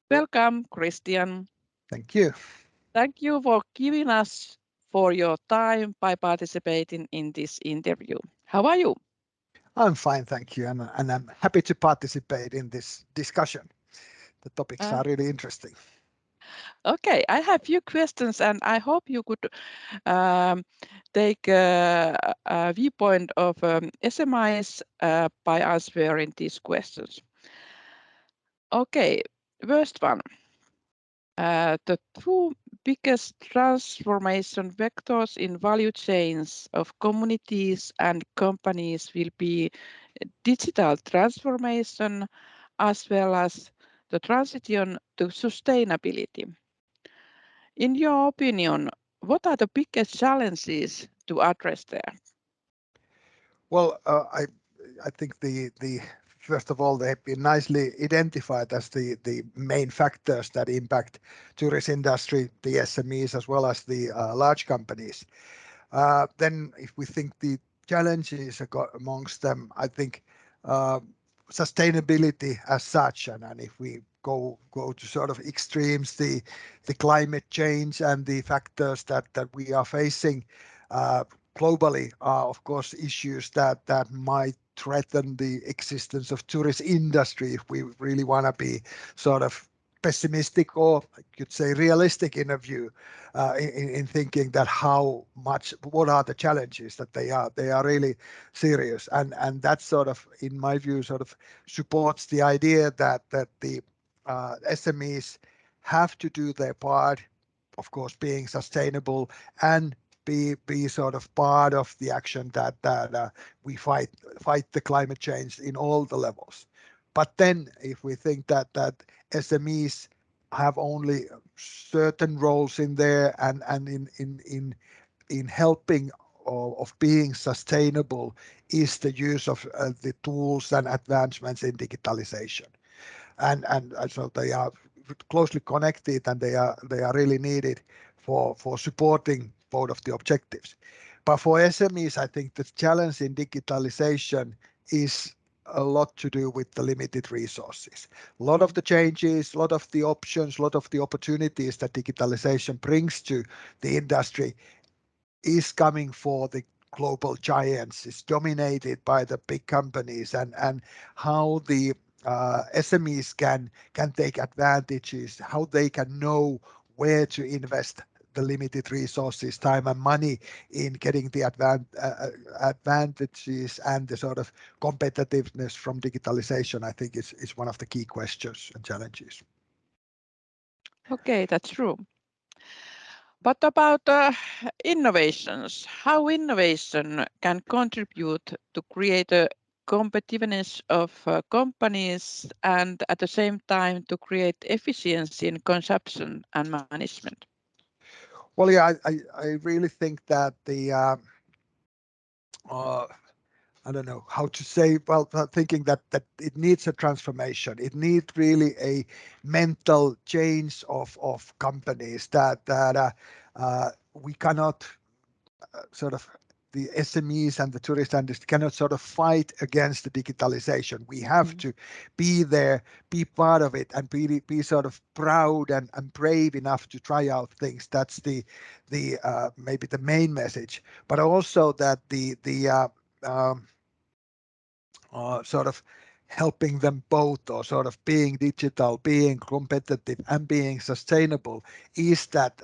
Welcome, Kristian. Thank you. Thank you for giving us for your time by participating in this interview. How are you? I'm fine, thank you, and I'm happy to participate in this discussion. The topics are really interesting. Okay, I have few questions, and I hope you could take a viewpoint of SMEs by answering these questions. Okay, first one. The two biggest transformation vectors in value chains of communities and companies will be digital transformation as well as the transition to sustainability. In your opinion, what are the biggest challenges to address there? Well, I think the first of all, they've been nicely identified as the main factors that impact tourist industry, the SMEs, as well as the large companies. Then if we think the challenges amongst them, I think sustainability as such, and if we go to sort of extremes, the climate change and the factors that we are facing globally are of course issues that might threaten the existence of tourist industry if we really want to be sort of pessimistic, or I could say realistic in a view, in thinking that what are the challenges that they are really serious, and that sort of, in my view, sort of supports the idea that the SMEs have to do their part, of course, being sustainable and be sort of part of the action that we fight the climate change in all the levels. But then if we think that SMEs have only certain roles in there and in helping of being sustainable is the use of the tools and advancements in digitalization. And so they are closely connected, and they are really needed for supporting both of the objectives. But for SMEs, I think the challenge in digitalization is a lot to do with the limited resources. A lot of the changes, a lot of the options, a lot of the opportunities that digitalization brings to the industry is coming for the global giants. It's dominated by the big companies, and how the SMEs can take advantages, how they can know where to invest the limited resources, time and money in getting the advantages and the sort of competitiveness from digitalization, I think is one of the key questions and challenges. Okay, that's true. But about innovations, how innovation can contribute to create a competitiveness of companies and at the same time to create efficiency in consumption and management? Well, yeah, I really think that the I don't know how to say, well, thinking that it needs a transformation. It needs really a mental change of companies that we cannot sort of, the SMEs and the tourist industry cannot sort of fight against the digitalization. We have to be there, be part of it, and be sort of proud and brave enough to try out things. That's the maybe the main message, but also that the sort of helping them both, or sort of being digital, being competitive, and being sustainable, is that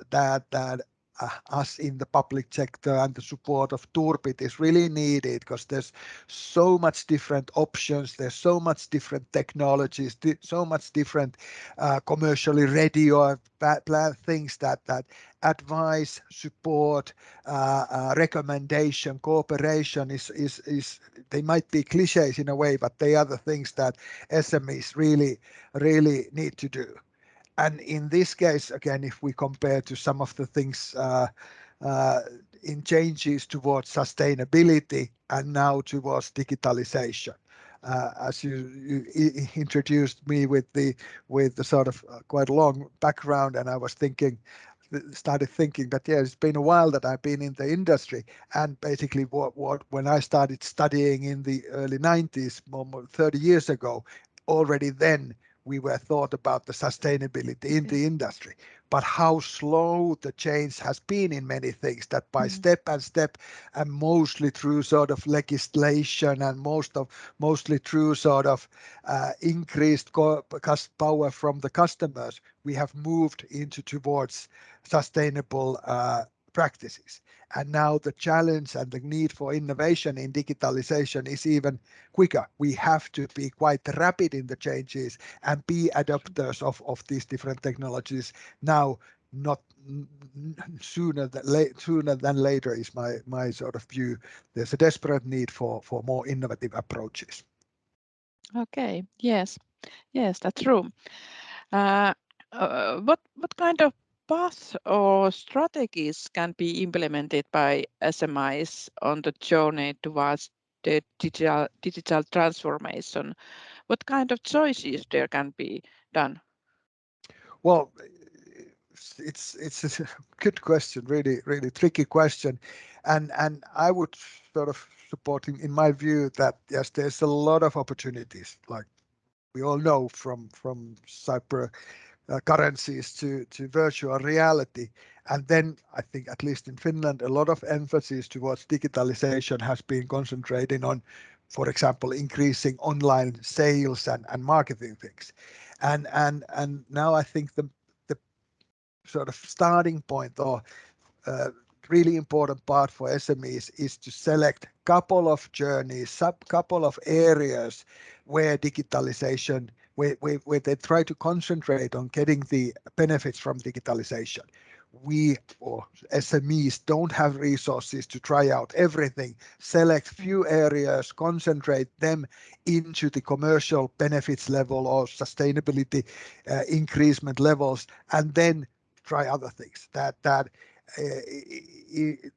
us in the public sector and the support of TourBIZZ is really needed, because there's so much different options, there's so much different technologies, so much different commercially ready or plan things that advice, support, recommendation, cooperation is they might be cliches in a way, but they are the things that SMEs really need to do. And in this case, again, if we compare to some of the things in changes towards sustainability and now towards digitalization, as you introduced me with the sort of quite long background, and I was started thinking that, yeah, it's been a while that I've been in the industry, and basically when I started studying in the early 90s, more 30 years ago, already then we were thought about the sustainability in the industry. but how slow the change has been in many things, that by step and step, and mostly through sort of legislation and mostly through sort of increased power from the customers, we have moved towards sustainable practices. And now the challenge and the need for innovation in digitalization is even quicker. We have to be quite rapid in the changes and be adopters of these different technologies now, not sooner than later is my sort of view. There's a desperate need for more innovative approaches. Okay, yes, that's true. What kind of path or strategies can be implemented by SMEs on the journey towards the digital transformation? What kind of choices there can be done? Well, it's a good question, really tricky question, and I would sort of support in my view that yes, there's a lot of opportunities, like we all know from cyber currencies to virtual reality. And then I think, at least in Finland, a lot of emphasis towards digitalization has been concentrating on, for example, increasing online sales and marketing things. And now I think the sort of starting point, or really important part for SMEs, is to select couple of journeys, couple of areas where digitalization, where they try to concentrate on getting the benefits from digitalization. We, or SMEs, don't have resources to try out everything. Select few areas, concentrate them into the commercial benefits level or sustainability increasement levels, and then try other things.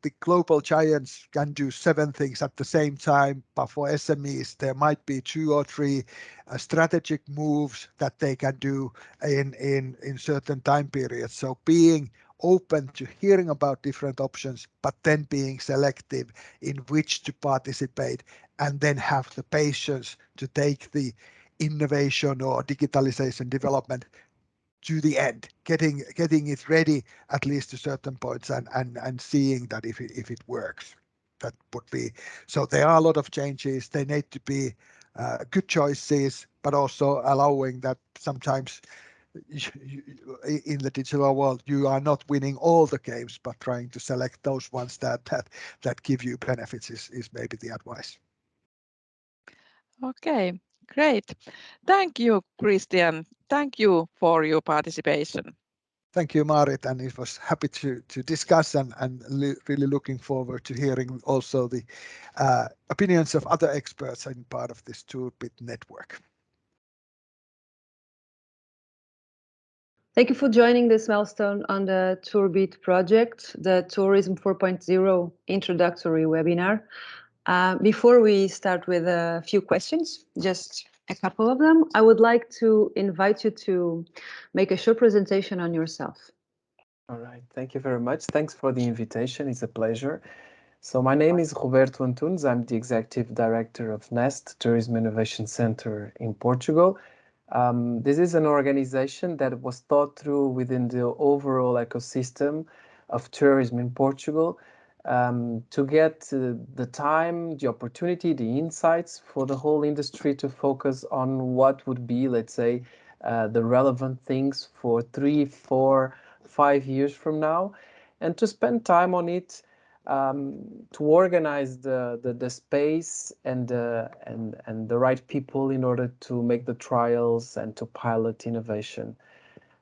The global giants can do 7 things at the same time, but for SMEs there might be 2 or 3 strategic moves that they can do in certain time periods. So being open to hearing about different options, but then being selective in which to participate, and then have the patience to take the innovation or digitalization development to the end, getting it ready at least to certain points, and seeing that if it works. That would be, so there are a lot of changes. They need to be good choices, but also allowing that sometimes in the digital world you are not winning all the games, but trying to select those ones that give you benefits is maybe the advice. Okay, great. Thank you, Kristian. Thank you for your participation. Thank you, Maarit, and it was happy to discuss, and really looking forward to hearing also the opinions of other experts and part of this TourBIZZ network. Thank you for joining this milestone on the TourBIZZ project, the Tourism 4.0 introductory webinar. Before we start with a few questions, just a couple of them, I would like to invite you to make a short presentation on yourself. All right, thank you very much. Thanks for the invitation. It's a pleasure. So my name is Roberto Antunes. I'm the Executive Director of NEST, Tourism Innovation Center in Portugal. This is an organization that was thought through within the overall ecosystem of tourism in Portugal, to get the time, the opportunity, the insights for the whole industry to focus on what would be, let's say, the relevant things for 3, 4, 5 years from now, and to spend time on it, to organize the space and the right people in order to make the trials and to pilot innovation.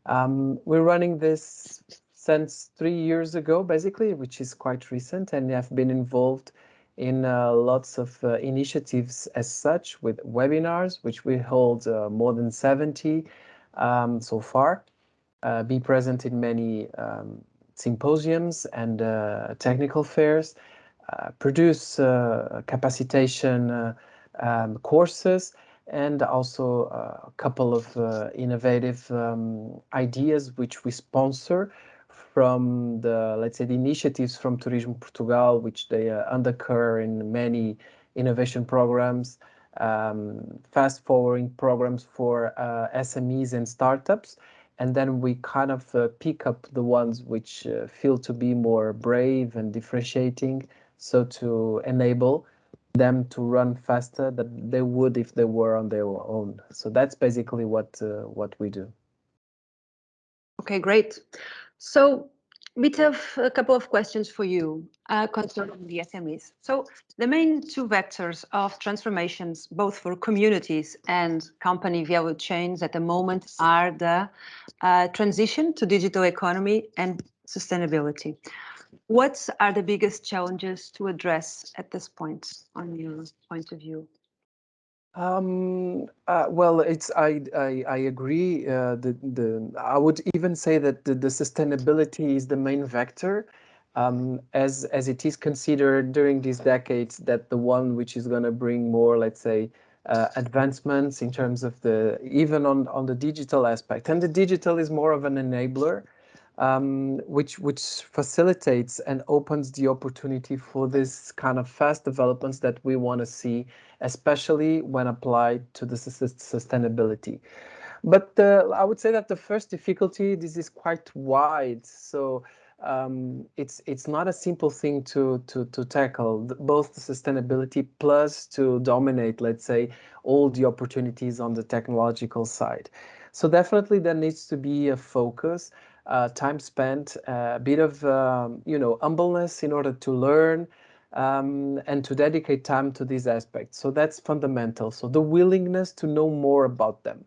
We're running this since 3 years ago, basically, which is quite recent, and I've been involved in lots of initiatives as such, with webinars, which we hold more than 70 so far, be present in many symposiums and technical fairs, produce capacitation courses, and also a couple of innovative ideas which we sponsor from the, let's say, the initiatives from Turismo Portugal, which they undercur in many innovation programs, fast-forwarding programs for SMEs and startups, and then we kind of pick up the ones which feel to be more brave and differentiating, so to enable them to run faster than they would if they were on their own. So that's basically what we do. Okay, great. So we have a couple of questions for you concerning the SMEs. So the main two vectors of transformations, both for communities and company value chains at the moment, are the transition to digital economy and sustainability. What are the biggest challenges to address at this point, on your point of view? Well, I agree. I would even say that the sustainability is the main vector, as it is considered during these decades that the one which is going to bring more, let's say, advancements in terms of the even on the digital aspect. And the digital is more of an enabler, which facilitates and opens the opportunity for this kind of fast developments that we want to see, especially when applied to the sustainability. But I would say that the first difficulty, this is quite wide, so it's not a simple thing to tackle, both the sustainability plus to dominate, let's say, all the opportunities on the technological side. So definitely there needs to be a focus, time spent, a bit of humbleness in order to learn, and to dedicate time to these aspects. So that's fundamental. So the willingness to know more about them.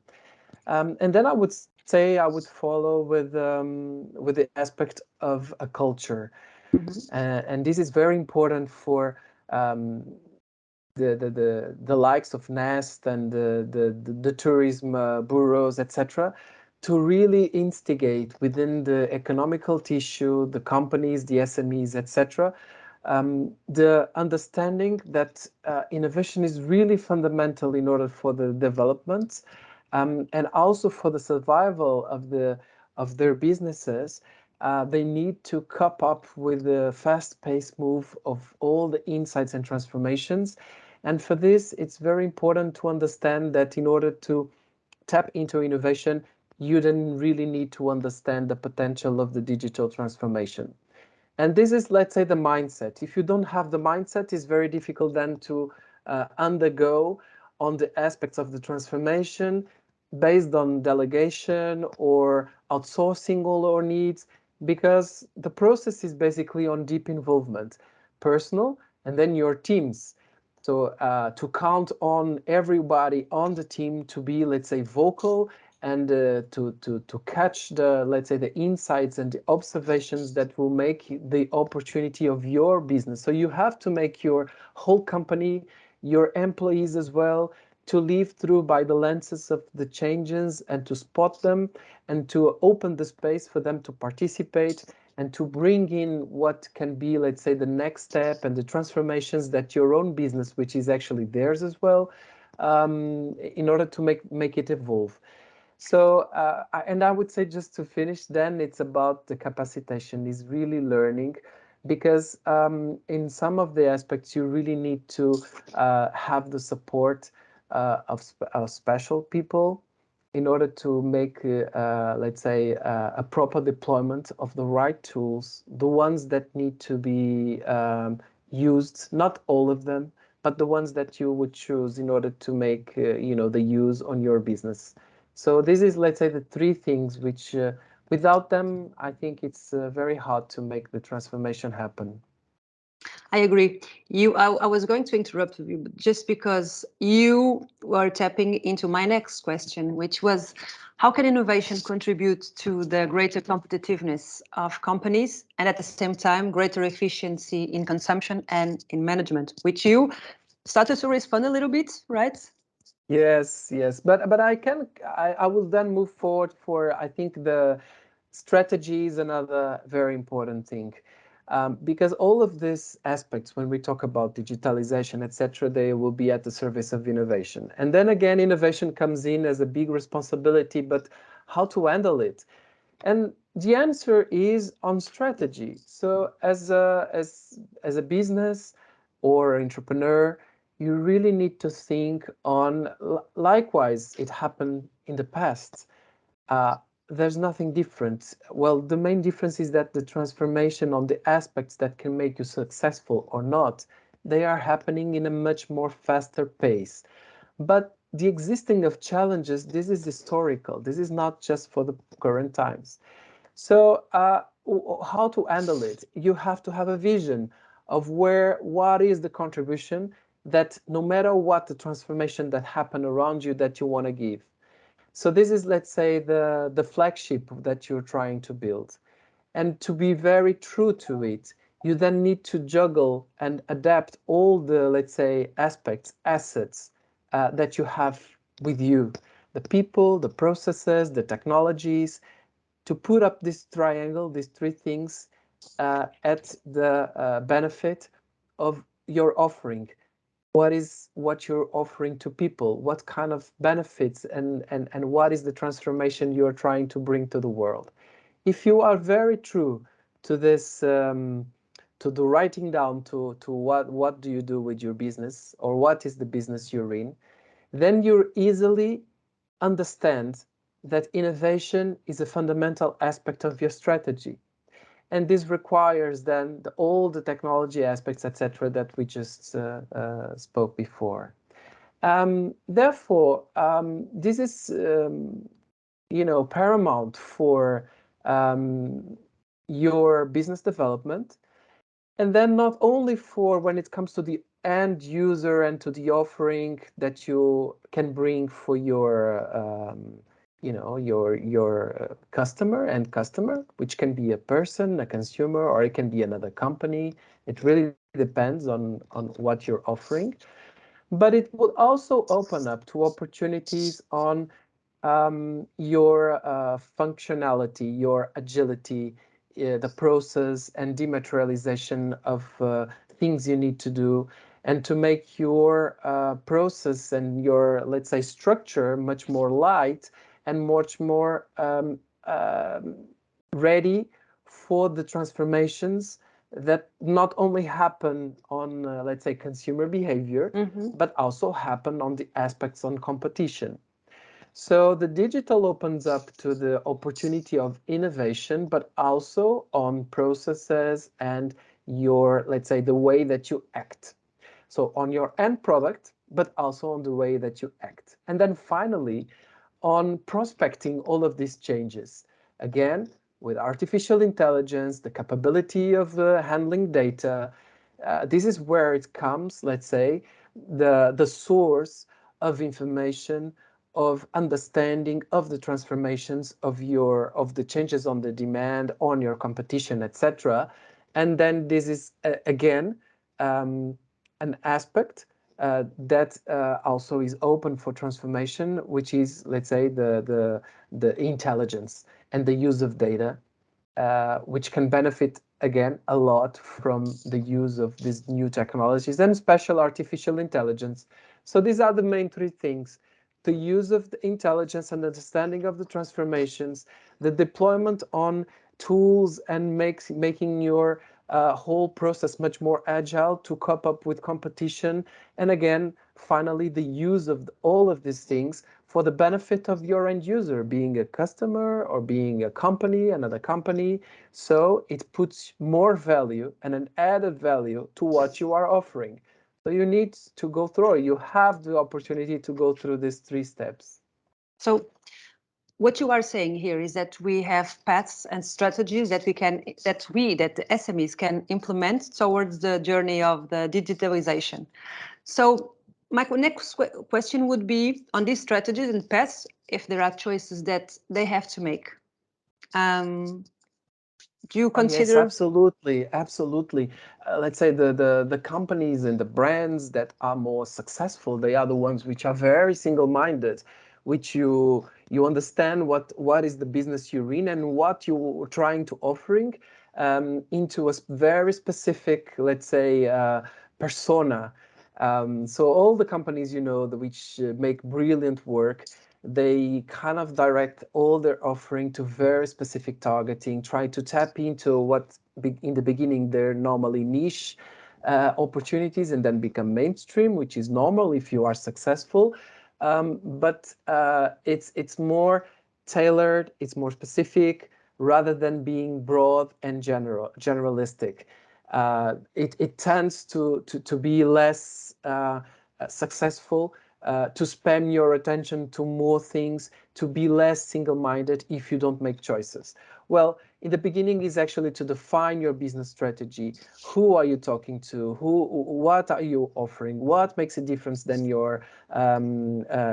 And then I would say I would follow with the aspect of a culture. And this is very important for the likes of Nest and the tourism bureaus, etc., to really instigate within the economical tissue, the companies, the SMEs, etc., the understanding that innovation is really fundamental in order for the development, and also for the survival of their businesses. They need to cope up with the fast-paced move of all the insights and transformations. And for this, it's very important to understand that in order to tap into innovation, you then really need to understand the potential of the digital transformation. And this is, let's say, the mindset. If you don't have the mindset, it's very difficult then to undergo on the aspects of the transformation based on delegation or outsourcing all our needs, because the process is basically on deep involvement, personal, and then your teams. So to count on everybody on the team to be, let's say, vocal and to catch the, let's say, the insights and the observations that will make the opportunity of your business. So you have to make your whole company, your employees as well, to live through by the lenses of the changes and to spot them and to open the space for them to participate and to bring in what can be, let's say, the next step and the transformations that your own business, which is actually theirs as well, in order to make it evolve. So, and I would say, just to finish, then it's about the capacitation, is really learning, because in some of the aspects you really need to have the support of special people in order to make, let's say, a proper deployment of the right tools, the ones that need to be used, not all of them, but the ones that you would choose in order to make, the use on your business. So this is, let's say, the three things which, without them, I think it's very hard to make the transformation happen. I agree. I was going to interrupt you, but just because you were tapping into my next question, which was, how can innovation contribute to the greater competitiveness of companies and at the same time greater efficiency in consumption and in management? Which you started to respond a little bit, right? Yes. But I will then move forward for, I think, the strategy is another very important thing. Because all of these aspects, when we talk about digitalization, etc., they will be at the service of innovation. And then again, innovation comes in as a big responsibility, but how to handle it? And the answer is on strategy. So as a business or entrepreneur, you really need to think on, likewise, it happened in the past. there's nothing different. Well, the main difference is that the transformation on the aspects that can make you successful or not, they are happening in a much more faster pace. But the existing of challenges, this is historical. This is not just for the current times. So how to handle it? You have to have a vision of what is the contribution that no matter what the transformation that happen around you that you want to give. So this is, let's say, the flagship that you're trying to build. And to be very true to it, you then need to juggle and adapt all the, let's say, aspects, assets that you have with you. The people, the processes, the technologies, to put up this triangle, these three things at the benefit of your offering. What you're offering to people, what kind of benefits and what is the transformation you're trying to bring to the world. If you are very true to this, to the writing down to what do you do with your business or what is the business you're in, then you easily understand that innovation is a fundamental aspect of your strategy. And this requires then all the technology aspects, etc., that we just spoke before. Therefore, this is, paramount for your business development. And then not only for when it comes to the end user and to the offering that you can bring for your your customer, which can be a person, a consumer, or it can be another company. It really depends on what you're offering. But it will also open up to opportunities on your functionality, your agility, the process and dematerialization of things you need to do, and to make your process and your, let's say, structure much more light and much more ready for the transformations that not only happen on, let's say, consumer behavior, but also happen on the aspects on competition. So the digital opens up to the opportunity of innovation, but also on processes and your, let's say, the way that you act. So on your end product, but also on the way that you act. And then finally, on prospecting all of these changes. Again, with artificial intelligence, the capability of handling data, this is where it comes, let's say, the source of information, of understanding of the transformations of the changes on the demand, on your competition, etc. And then this is again an aspect that also is open for transformation, which is, let's say, the intelligence and the use of data, which can benefit again a lot from the use of these new technologies and special artificial intelligence. So these are the main three things: the use of the intelligence and understanding of the transformations, the deployment on tools and making your whole process much more agile to cope up with competition. And again, finally, the use of all of these things for the benefit of your end user, being a customer or being a company, another company. So it puts more value and an added value to what you are offering. So you need to go through, you have the opportunity to go through these three steps. So what you are saying here is that we have paths and strategies that the SMEs can implement towards the journey of the digitalization. So my next question would be on these strategies and paths, if there are choices that they have to make. Do you consider? Yes, absolutely. Let's say the companies and the brands that are more successful, they are the ones which are very single-minded, which you understand what is the business you're in and what you're trying to offering into a very specific, let's say, persona. So all the companies, which make brilliant work, they kind of direct all their offering to very specific targeting, try to tap into what in the beginning they're normally niche opportunities and then become mainstream, which is normal if you are successful. But it's more tailored, it's more specific, rather than being broad and generalistic. It tends to be less successful, to spam your attention to more things, to be less single-minded if you don't make choices. Well, in the beginning is actually to define your business strategy. Who are you talking to? What are you offering? What makes a difference than your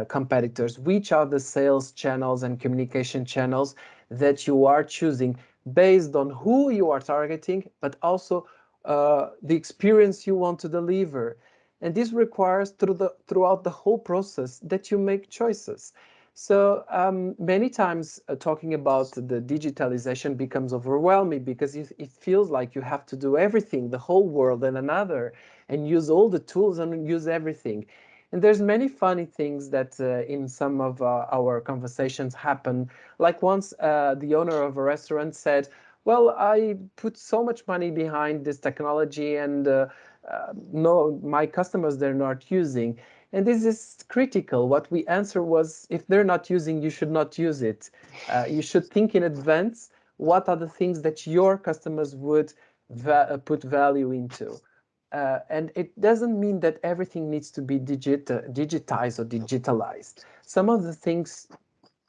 competitors? Which are the sales channels and communication channels that you are choosing based on who you are targeting, but also the experience you want to deliver. And this requires throughout the whole process that you make choices. So many times talking about the digitalization becomes overwhelming because it feels like you have to do everything, the whole world and another, and use all the tools and use everything. And there's many funny things that in some of our conversations happen. Like once the owner of a restaurant said, well, I put so much money behind this technology and no, my customers, they're not using. And this is critical. What we answer was, if they're not using, you should not use it. You should think in advance, what are the things that your customers would put value into? And it doesn't mean that everything needs to be digitized or digitalized. Some of the things,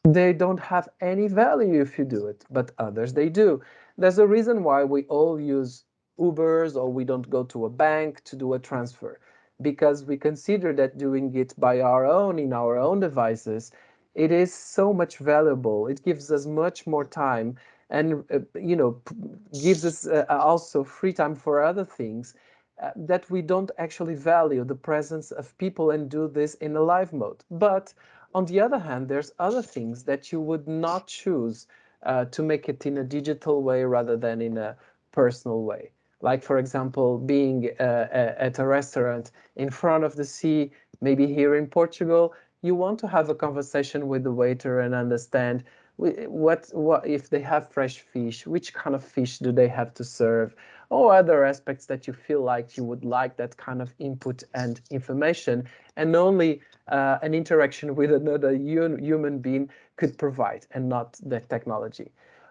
they don't have any value if you do it, but others they do. There's a reason why we all use Ubers or we don't go to a bank to do a transfer, because we consider that doing it by our own, in our own devices, it is so much valuable. It gives us much more time and, gives us also free time for other things that we don't actually value the presence of people and do this in a live mode. But on the other hand, there's other things that you would not choose to make it in a digital way rather than in a personal way. Like, for example, being at a restaurant in front of the sea, maybe here in Portugal, you want to have a conversation with the waiter and understand what if they have fresh fish, which kind of fish do they have to serve, or other aspects that you feel like you would like that kind of input and information, and only an interaction with another human being could provide, and not the technology.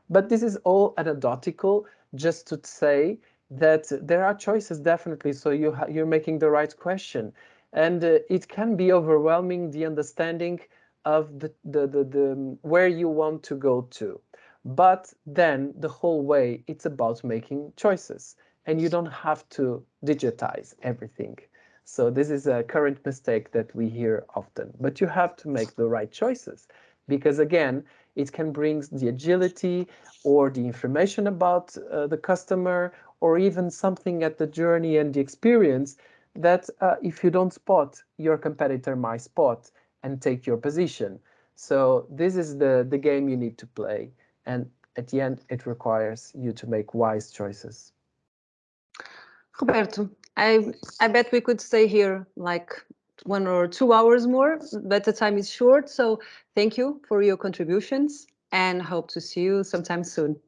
But this is all anecdotal, just to say that there are choices, definitely, so you're making the right question. And it can be overwhelming, the understanding of the where you want to go to. But then the whole way, it's about making choices, and you don't have to digitize everything. So this is a current mistake that we hear often, but you have to make the right choices, because again, it can bring the agility or the information about the customer, or even something at the journey and the experience that if you don't spot, your competitor might spot and take your position. So this is the game you need to play. And at the end, it requires you to make wise choices. Roberto, I bet we could stay here like 1 or 2 hours more, but the time is short. So thank you for your contributions and hope to see you sometime soon.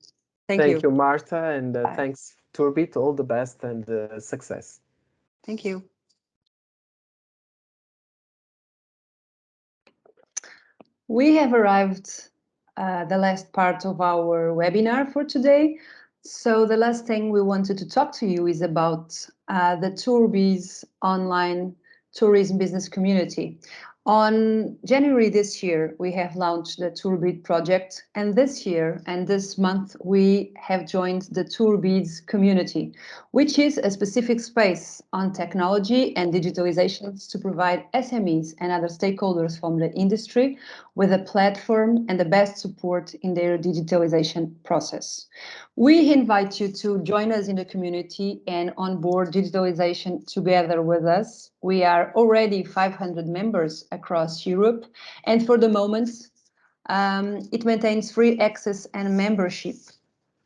Thank you, Marta, and thanks, Tourbit. All the best and success. Thank you. We have arrived the last part of our webinar for today. So the last thing we wanted to talk to you is about the TourBIZZ online tourism business community. On January this year, we have launched the TourBIZZ project, and this year and this month we have joined the TourBIZZ community, which is a specific space on technology and digitalizations to provide SMEs and other stakeholders from the industry with a platform and the best support in their digitalization process. We invite you to join us in the community and onboard digitalization together with us. We are already 500 members across Europe, and for the moment, it maintains free access and membership.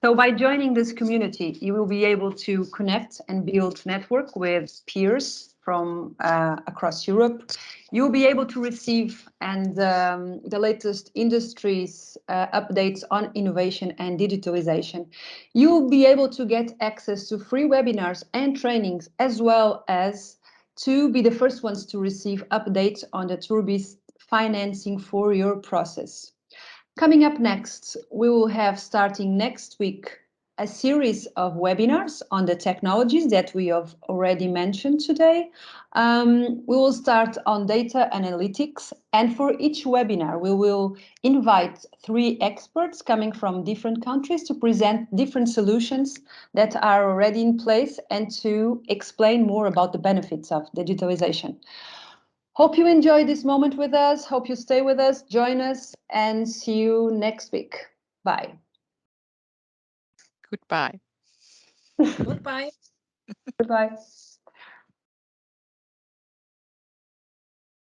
So by joining this community, you will be able to connect and build network with peers from across Europe. You'll be able to receive the latest industries updates on innovation and digitalization. You'll be able to get access to free webinars and trainings, as well as to be the first ones to receive updates on the TourBIZZ financing for your process. Coming up next, we will have, starting next week, a series of webinars on the technologies that we have already mentioned today. We will start on data analytics, and for each webinar, we will invite 3 experts coming from different countries to present different solutions that are already in place and to explain more about the benefits of digitalization. Hope you enjoyed this moment with us. Hope you stay with us, join us, and see you next week. Bye. Goodbye. Goodbye. Goodbye.